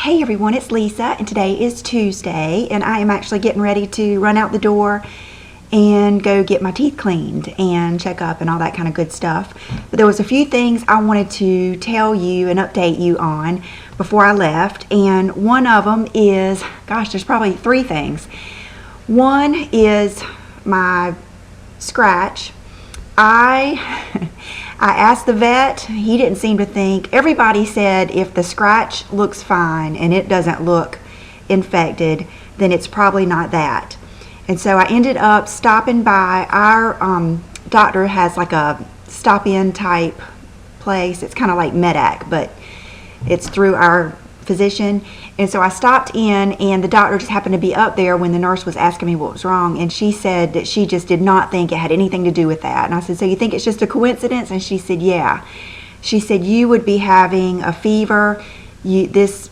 Hey everyone, it's Lisa, and today is Tuesday, and I am actually getting ready to run out the door and go get my teeth cleaned and check up and all that kind of good stuff. But there was a few things I wanted to tell you and update you on before I left, and one of them is, gosh, there's probably three things. One is my scratch. I asked the vet, he didn't seem to think. Everybody said if the scratch looks fine and it doesn't look infected, then it's probably not that. And so I ended up stopping by. Our doctor has like a stop-in type place. It's kind of like Medac, but it's through our physician. And so I stopped in, and the doctor just happened to be up there when the nurse was asking me what was wrong, and she said that she just did not think it had anything to do with that. And I said, so you think it's just a coincidence? And she said, yeah. She said, you would be having a fever, this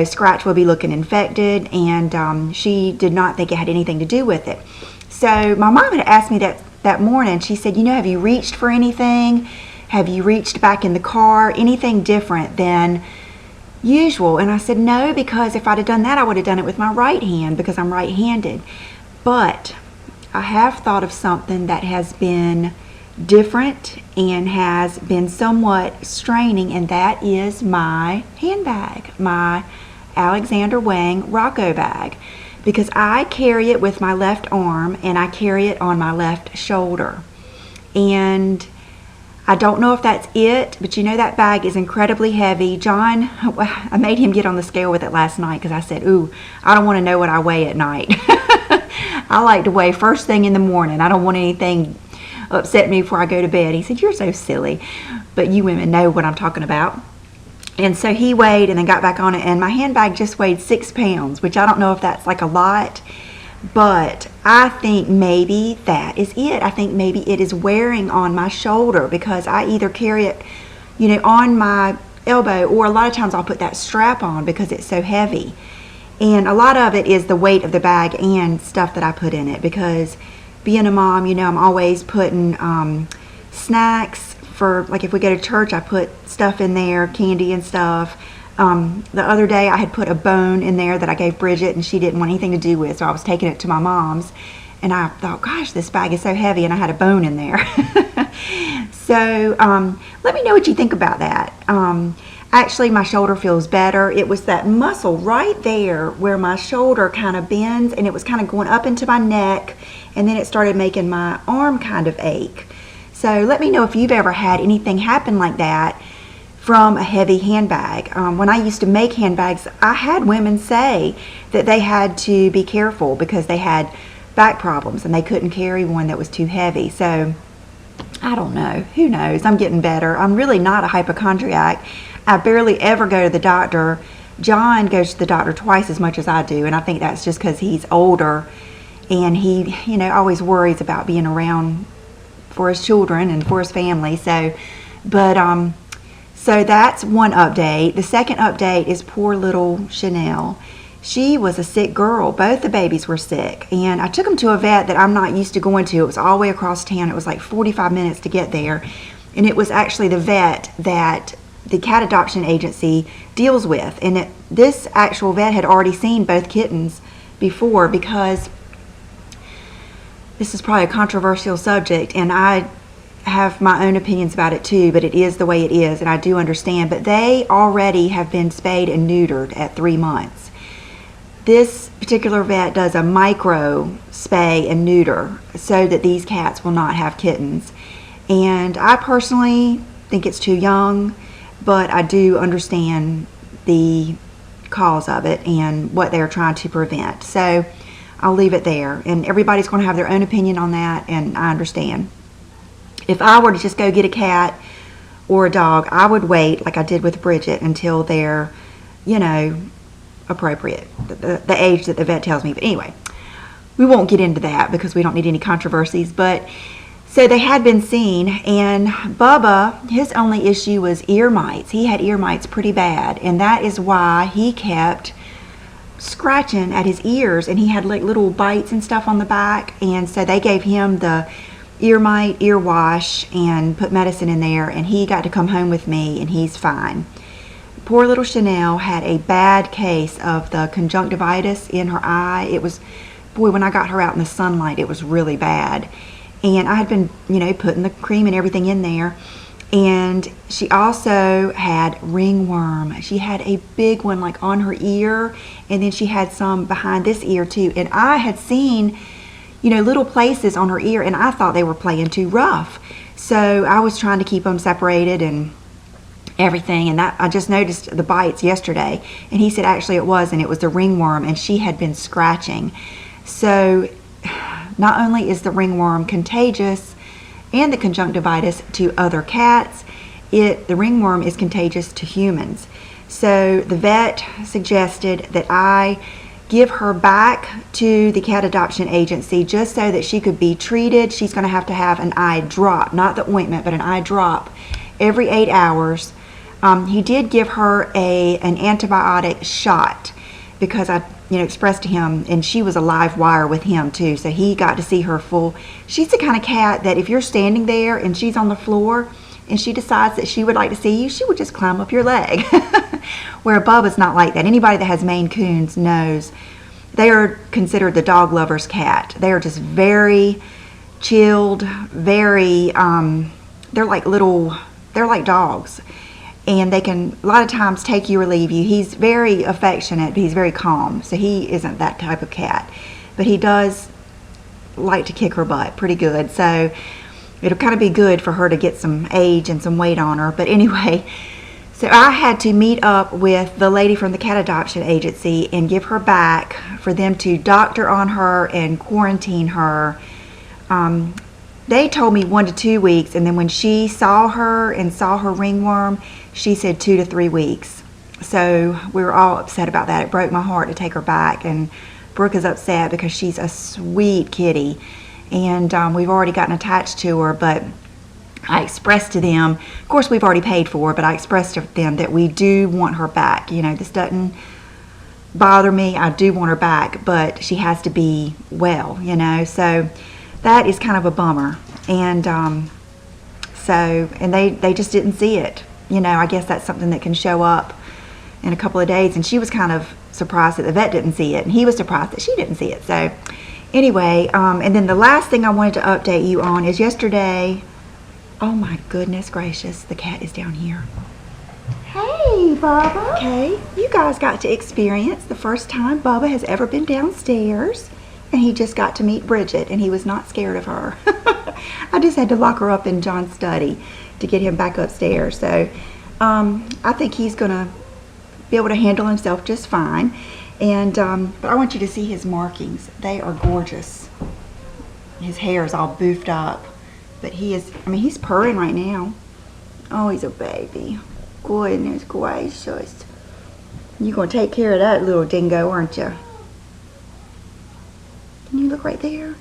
scratch will be looking infected, and she did not think it had anything to do with it. So my mom had asked me that morning, she said, have you reached for anything? Have you reached back in the car? Anything different than usual? And I said no, because if I'd have done that, I would have done it with my right hand because I'm right-handed. But I have thought of something that has been different and has been somewhat straining, and that is my handbag, my Alexander Wang Rocco bag, because I carry it with my left arm and I carry it on my left shoulder. And I don't know if that's it, but that bag is incredibly heavy. John, I made him get on the scale with it last night because I said, ooh, I don't want to know what I weigh at night. I like to weigh first thing in the morning. I don't want anything upset me before I go to bed. He said, you're so silly. But you women know what I'm talking about. And so he weighed and then got back on it, and my handbag just weighed 6 pounds, which I don't know if that's like a lot. But I think maybe that is it. I think maybe it is wearing on my shoulder because I either carry it, on my elbow, or a lot of times I'll put that strap on because it's so heavy. And a lot of it is the weight of the bag and stuff that I put in it, because being a mom, I'm always putting snacks for, like if we go to church, I put stuff in there, candy and stuff. The other day I had put a bone in there that I gave Bridget and she didn't want anything to do with, so I was taking it to my mom's, and I thought, gosh, this bag is so heavy, and I had a bone in there. So let me know what you think about that. Actually, my shoulder feels better. It was that muscle right there where my shoulder kind of bends, and it was kind of going up into my neck, and then it started making my arm kind of ache. So let me know if you've ever had anything happen like that from a heavy handbag. When I used to make handbags, I had women say that they had to be careful because they had back problems and they couldn't carry one that was too heavy. So I don't know, who knows? I'm getting better. I'm really not a hypochondriac. I barely ever go to the doctor. John goes to the doctor twice as much as I do, and I think that's just because he's older and he always worries about being around for his children and for his family. So that's one update. The second update is poor little Chanel. She was a sick girl. Both the babies were sick. And I took them to a vet that I'm not used to going to. It was all the way across town. It was like 45 minutes to get there. And it was actually the vet that the cat adoption agency deals with. And this actual vet had already seen both kittens before, because this is probably a controversial subject, and I have my own opinions about it too, but it is the way it is, and I do understand. But they already have been spayed and neutered at 3 months. This particular vet does a micro spay and neuter so that these cats will not have kittens. And I personally think it's too young, but I do understand the cause of it and what they're trying to prevent. So I'll leave it there, and everybody's going to have their own opinion on that, and I understand. If I were to just go get a cat or a dog, I would wait, like I did with Bridget, until they're, appropriate, the age that the vet tells me. But anyway, we won't get into that because we don't need any controversies. But so they had been seen, and Bubba, his only issue was ear mites. He had ear mites pretty bad, and that is why he kept scratching at his ears, and he had like little bites and stuff on the back. And so they gave him the ear mite, ear wash, and put medicine in there, and he got to come home with me, and he's fine. poor little Chanel had a bad case of the conjunctivitis in her eye. It was, boy, when I got her out in the sunlight, it was really bad. And I had been, you know, putting the cream and everything in there. And she also had ringworm. She had a big one like on her ear, and then she had some behind this ear too. And I had seen, you know, little places on her ear, and I thought they were playing too rough. So I was trying to keep them separated and everything, and that I just noticed the bites yesterday, and he said actually it was the ringworm, and she had been scratching. So not only is the ringworm contagious and the conjunctivitis to other cats, the ringworm is contagious to humans. So the vet suggested that I give her back to the cat adoption agency just so that she could be treated. She's going to have an eye drop, not the ointment, but an eye drop every 8 hours. He did give her an antibiotic shot because I, you know, expressed to him, and she was a live wire with him too, so he got to see her full. She's the kind of cat that if you're standing there and she's on the floor and she decides that she would like to see you, she would just climb up your leg. Where Bubba's not like that. Anybody that has Maine Coons knows they are considered the dog lover's cat. They are just very chilled, very, they're like dogs. And they can, a lot of times, take you or leave you. He's very affectionate, but he's very calm. So he isn't that type of cat. But he does like to kick her butt pretty good. So it'll kind of be good for her to get some age and some weight on her. But anyway, so I had to meet up with the lady from the cat adoption agency and give her back for them to doctor on her and quarantine her. They told me 1 to 2 weeks, and then when she saw her and saw her ringworm, she said 2 to 3 weeks. So we were all upset about that. It broke my heart to take her back, and Brooke is upset because she's a sweet kitty, and we've already gotten attached to her. But I expressed to them, of course we've already paid for her, but I expressed to them that we do want her back. You know, this doesn't bother me. I do want her back, but she has to be well, you know. So that is kind of a bummer. And they just didn't see it. You know, I guess that's something that can show up in a couple of days. And she was kind of surprised that the vet didn't see it, and he was surprised that she didn't see it. So anyway, and then the last thing I wanted to update you on is yesterday. Oh my goodness gracious, the cat is down here. Hey, Bubba. Okay, you guys got to experience the first time Bubba has ever been downstairs, and he just got to meet Bridget, and he was not scared of her. I just had to lock her up in John's study to get him back upstairs. So I think he's gonna be able to handle himself just fine. And but I want you to see his markings. They are gorgeous. His hair is all boofed up, but he is, I mean, he's purring right now. Oh, he's a baby. Goodness gracious. You're gonna take care of that little dingo, aren't you? Can you look right there?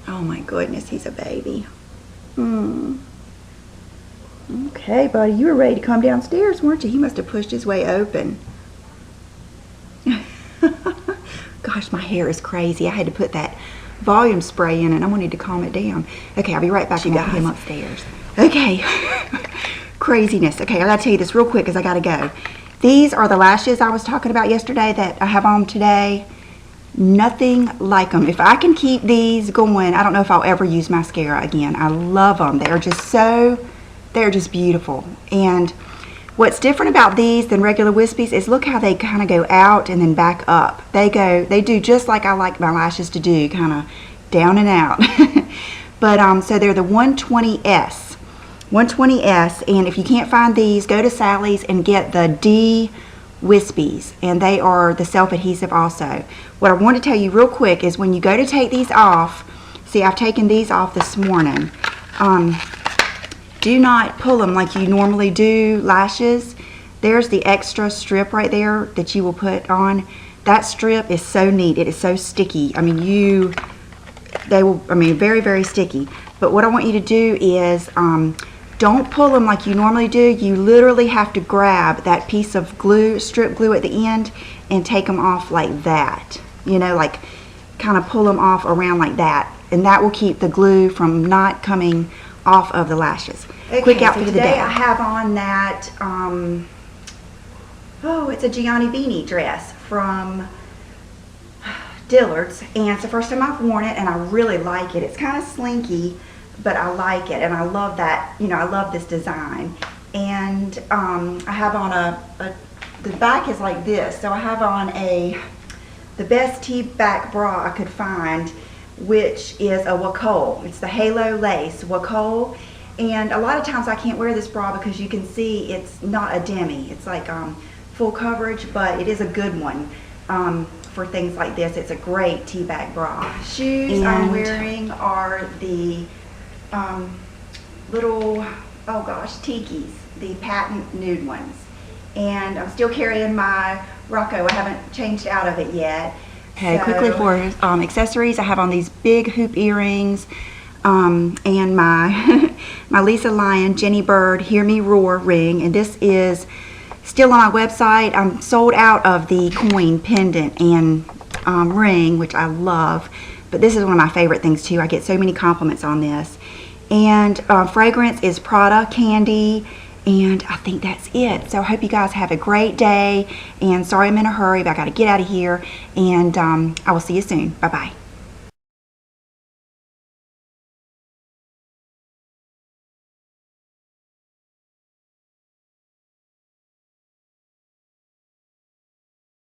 Oh my goodness, he's a baby. Okay, buddy, you were ready to come downstairs, weren't you? He must have pushed his way open. Gosh, my hair is crazy. I had to put that volume spray in, and I wanted to calm it down. Okay, I'll be right back. You got him upstairs. Okay. Craziness. Okay, I gotta tell you this real quick because I gotta go. These are the lashes I was talking about yesterday that I have on today. Nothing like them. If I can keep these going, I don't know if I'll ever use mascara again. I love them. They're just beautiful. And what's different about these than regular wispies is look how they kind of go out and then back up. They do just like I like my lashes to do, kind of down and out. But so they're the 120S. 120S, and if you can't find these, go to Sally's and get the D Wispies, and they are the self-adhesive also. What I want to tell you real quick is when you go to take these off, see, I've taken these off this morning. Do not pull them like you normally do lashes. There's the extra strip right there that you will put on. That strip is so neat. It is so sticky. I mean, very, very sticky. But what I want you to do is don't pull them like you normally do. You literally have to grab that piece of glue, strip glue at the end, and take them off like that. You know, like kind of pull them off around like that. And that will keep the glue from not coming off of the lashes. quick outfit so of the day. I have on that, oh, it's a Gianni Bini dress from Dillard's, and it's the first time I've worn it, and I really like it. It's kind of slinky, but I like it, and I love that, you know, I love this design. And I have on the back is like this, so I have on the best T-back bra I could find, which is a Wacol. It's the Halo Lace Wacol, and a lot of times I can't wear this bra because you can see it's not a demi. It's like full coverage, but it is a good one for things like this. It's a great T-back bra. Shoes I'm wearing are the little, oh gosh, Tikis, the patent nude ones. And I'm still carrying my Rocco. I haven't changed out of it yet. Okay, so quickly for accessories, I have on these big hoop earrings and my my Lisa Lyon Jenny Bird Hear Me Roar ring, and this is still on my website. I'm sold out of the coin pendant and ring, which I love, but this is one of my favorite things too. I get so many compliments on this. And fragrance is Prada Candy, and I think that's it. So I hope you guys have a great day, and sorry I'm in a hurry, but I got to get out of here, and I will see you soon. Bye-bye.